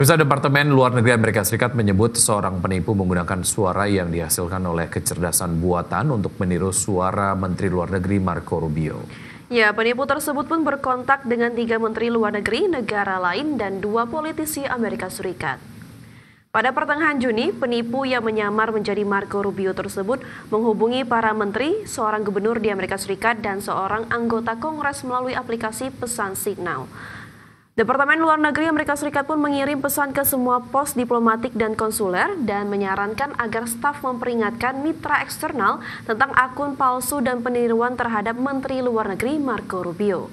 Pusat Departemen Luar Negeri Amerika Serikat menyebut seorang penipu menggunakan suara yang dihasilkan oleh kecerdasan buatan untuk meniru suara Menteri Luar Negeri Marco Rubio. Ya, penipu tersebut pun berkontak dengan 3 menteri luar negeri negara lain dan 2 politisi Amerika Serikat. Pada pertengahan Juni, penipu yang menyamar menjadi Marco Rubio tersebut menghubungi para menteri, seorang gubernur di Amerika Serikat, dan seorang anggota Kongres melalui aplikasi pesan Signal. Departemen Luar Negeri Amerika Serikat pun mengirim pesan ke semua pos diplomatik dan konsuler dan menyarankan agar staf memperingatkan mitra eksternal tentang akun palsu dan peniruan terhadap Menteri Luar Negeri Marco Rubio.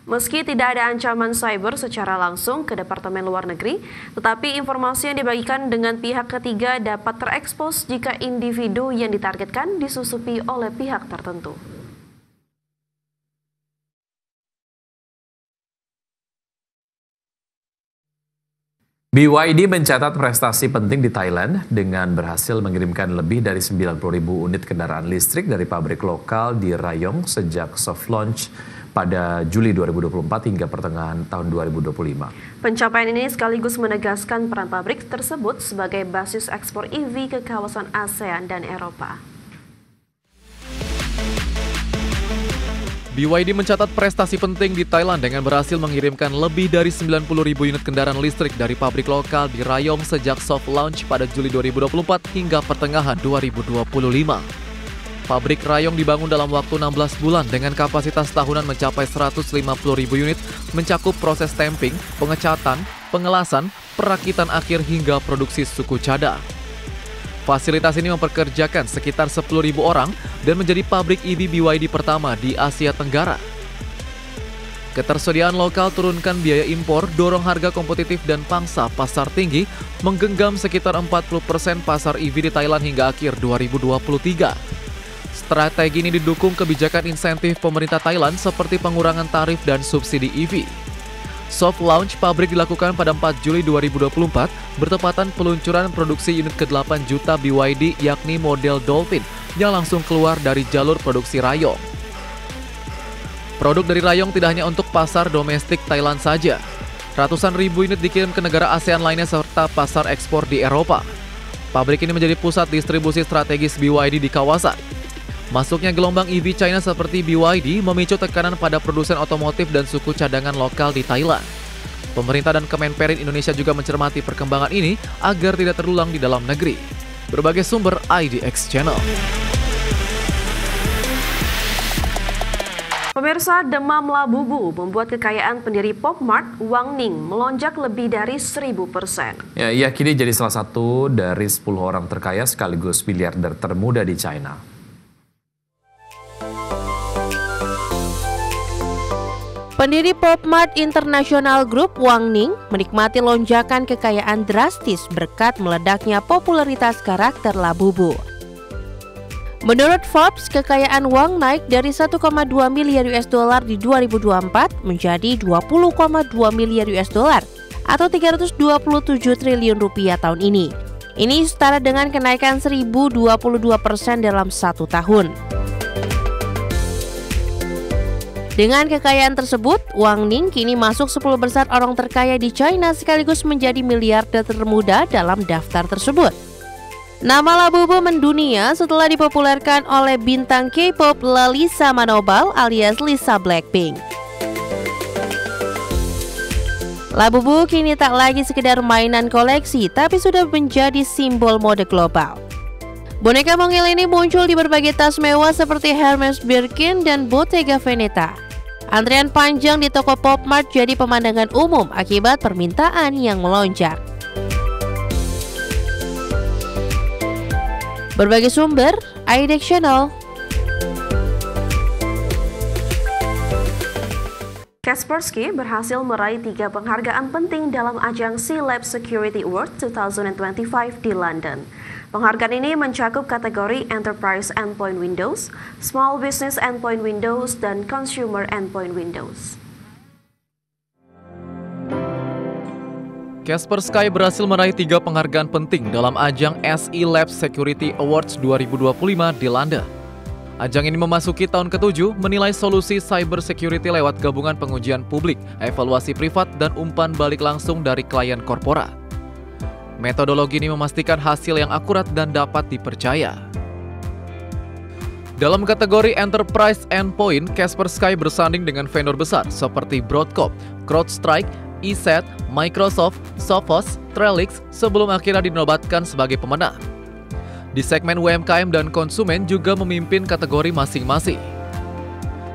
Meski tidak ada ancaman cyber secara langsung ke Departemen Luar Negeri, tetapi informasi yang dibagikan dengan pihak ketiga dapat terekspos jika individu yang ditargetkan disusupi oleh pihak tertentu. BYD mencatat prestasi penting di Thailand dengan berhasil mengirimkan lebih dari 90.000 unit kendaraan listrik dari pabrik lokal di Rayong sejak soft launch pada Juli 2024 hingga pertengahan tahun 2025. Pencapaian ini sekaligus menegaskan peran pabrik tersebut sebagai basis ekspor EV ke kawasan ASEAN dan Eropa. BYD mencatat prestasi penting di Thailand dengan berhasil mengirimkan lebih dari 90.000 unit kendaraan listrik dari pabrik lokal di Rayong sejak soft launch pada Juli 2024 hingga pertengahan 2025. Pabrik Rayong dibangun dalam waktu 16 bulan dengan kapasitas tahunan mencapai 150.000 unit, mencakup proses stamping, pengecatan, pengelasan, perakitan akhir hingga produksi suku cadar. Fasilitas ini mempekerjakan sekitar 10.000 orang dan menjadi pabrik EV BYD pertama di Asia Tenggara. Ketersediaan lokal turunkan biaya impor, dorong harga kompetitif dan pangsa pasar tinggi, menggenggam sekitar 40% pasar EV di Thailand hingga akhir 2023. Strategi ini didukung kebijakan insentif pemerintah Thailand seperti pengurangan tarif dan subsidi EV. Soft launch pabrik dilakukan pada 4 Juli 2024, bertepatan peluncuran produksi unit ke-8 juta BYD yakni model Dolphin yang langsung keluar dari jalur produksi Rayong. Produk dari Rayong tidak hanya untuk pasar domestik Thailand saja. Ratusan ribu unit dikirim ke negara ASEAN lainnya serta pasar ekspor di Eropa. Pabrik ini menjadi pusat distribusi strategis BYD di kawasan. Masuknya gelombang EV China seperti BYD memicu tekanan pada produsen otomotif dan suku cadangan lokal di Thailand. Pemerintah dan Kemenperin Indonesia juga mencermati perkembangan ini agar tidak terulang di dalam negeri. Berbagai sumber IDX Channel. Pemirsa, demam labubu membuat kekayaan pendiri Pop Mart, Wang Ning, melonjak lebih dari 1000%. Ya, ia kini jadi salah satu dari 10 orang terkaya sekaligus miliarder termuda di China. Pendiri Pop Mart International Group, Wang Ning, menikmati lonjakan kekayaan drastis berkat meledaknya popularitas karakter Labubu. Menurut Forbes, kekayaan Wang naik dari 1,2 miliar US dollar di 2024 menjadi 20,2 miliar US dollar atau 327 triliun rupiah tahun ini. Ini setara dengan kenaikan 1022% dalam 1 tahun. Dengan kekayaan tersebut, Wang Ning kini masuk 10 besar orang terkaya di China sekaligus menjadi miliarder termuda dalam daftar tersebut. Nama Labubu mendunia setelah dipopulerkan oleh bintang K-pop Lalisa Manoval alias Lisa Blackpink. Labubu kini tak lagi sekedar mainan koleksi, tapi sudah menjadi simbol mode global. Boneka mungil ini muncul di berbagai tas mewah seperti Hermes Birkin dan Bottega Veneta. Antrian panjang di toko Pop Mart jadi pemandangan umum akibat permintaan yang melonjak. Berbagai sumber, IDX Channel. Kaspersky berhasil meraih 3 penghargaan penting dalam ajang C-Lab Security Award 2025 di London. Penghargaan ini mencakup kategori Enterprise Endpoint Windows, Small Business Endpoint Windows, dan Consumer Endpoint Windows. Kaspersky berhasil meraih 3 penghargaan penting dalam ajang SE Lab Security Awards 2025 di London. Ajang ini memasuki tahun ke-7 menilai solusi cyber security lewat gabungan pengujian publik, evaluasi privat, dan umpan balik langsung dari klien korporat. Metodologi ini memastikan hasil yang akurat dan dapat dipercaya. Dalam kategori Enterprise Endpoint, Kaspersky bersanding dengan vendor besar seperti Broadcom, CrowdStrike, ESET, Microsoft, Sophos, Trellix sebelum akhirnya dinobatkan sebagai pemenang. Di segmen UMKM dan konsumen juga memimpin kategori masing-masing.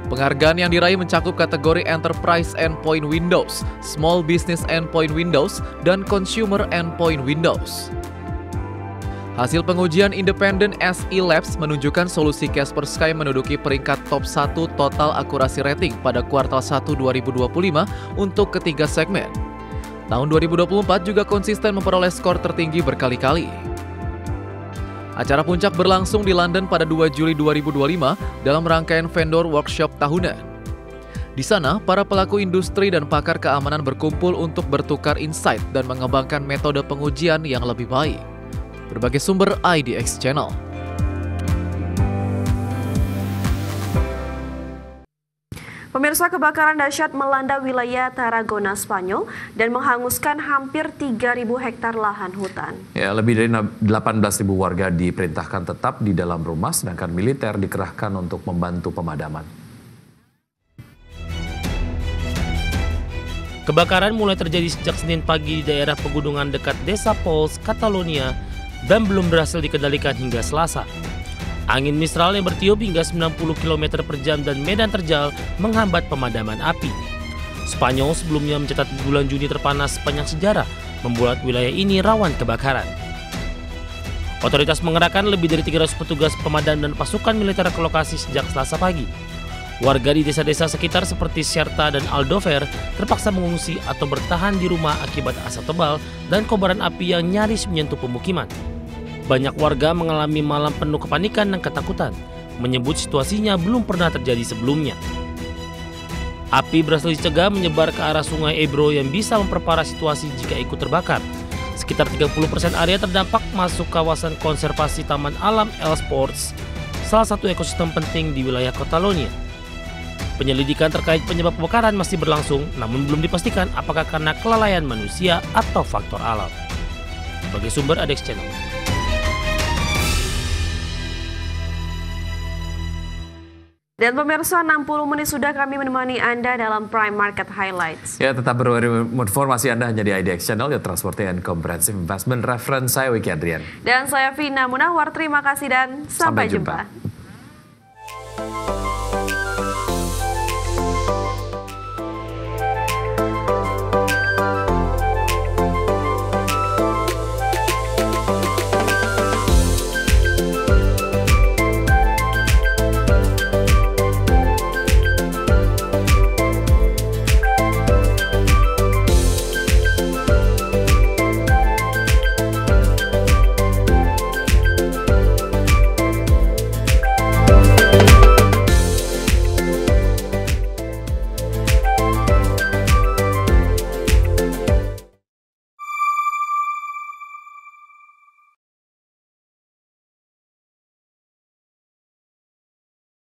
Penghargaan yang diraih mencakup kategori Enterprise Endpoint Windows, Small Business Endpoint Windows, dan Consumer Endpoint Windows. Hasil pengujian independen SE Labs menunjukkan solusi Kaspersky menduduki peringkat top 1 total akurasi rating pada kuartal 1 2025 untuk ketiga segmen. Tahun 2024 juga konsisten memperoleh skor tertinggi berkali-kali. Acara puncak berlangsung di London pada 2 Juli 2025 dalam rangkaian vendor workshop tahunan. Di sana, para pelaku industri dan pakar keamanan berkumpul untuk bertukar insight dan mengembangkan metode pengujian yang lebih baik. Berbagai sumber IDX Channel. Pemirsa, kebakaran dahsyat melanda wilayah Tarragona, Spanyol dan menghanguskan hampir 3.000 hektar lahan hutan. Ya, lebih dari 18.000 warga diperintahkan tetap di dalam rumah, sedangkan militer dikerahkan untuk membantu pemadaman. Kebakaran mulai terjadi sejak Senin pagi di daerah pegunungan dekat Desa Pols, Catalonia, dan belum berhasil dikendalikan hingga Selasa. Angin Mistral yang bertiup hingga 90 km per jam dan medan terjal menghambat pemadaman api. Spanyol sebelumnya mencatat bulan Juni terpanas sepanjang sejarah, membuat wilayah ini rawan kebakaran. Otoritas mengerahkan lebih dari 300 petugas pemadam dan pasukan militer ke lokasi sejak Selasa pagi. Warga di desa-desa sekitar seperti Serta dan Aldover terpaksa mengungsi atau bertahan di rumah akibat asap tebal dan kobaran api yang nyaris menyentuh pemukiman. Banyak warga mengalami malam penuh kepanikan dan ketakutan, menyebut situasinya belum pernah terjadi sebelumnya. Api berhasil dicegah menyebar ke arah sungai Ebro yang bisa memperparah situasi jika ikut terbakar. Sekitar 30% area terdampak masuk kawasan konservasi Taman Alam Els Ports, salah satu ekosistem penting di wilayah Catalonia. Penyelidikan terkait penyebab kebakaran masih berlangsung, namun belum dipastikan apakah karena kelalaian manusia atau faktor alam. Sebagai sumber IDX Channel. Dan pemirsa, 60 menit sudah kami menemani Anda dalam Prime Market Highlights. Ya, tetap informasi Anda hanya di IDX Channel, ya Trustworthy and Comprehensive Investment Reference. Saya Wiki Adrian. Dan saya Vina Munawar, terima kasih dan sampai jumpa.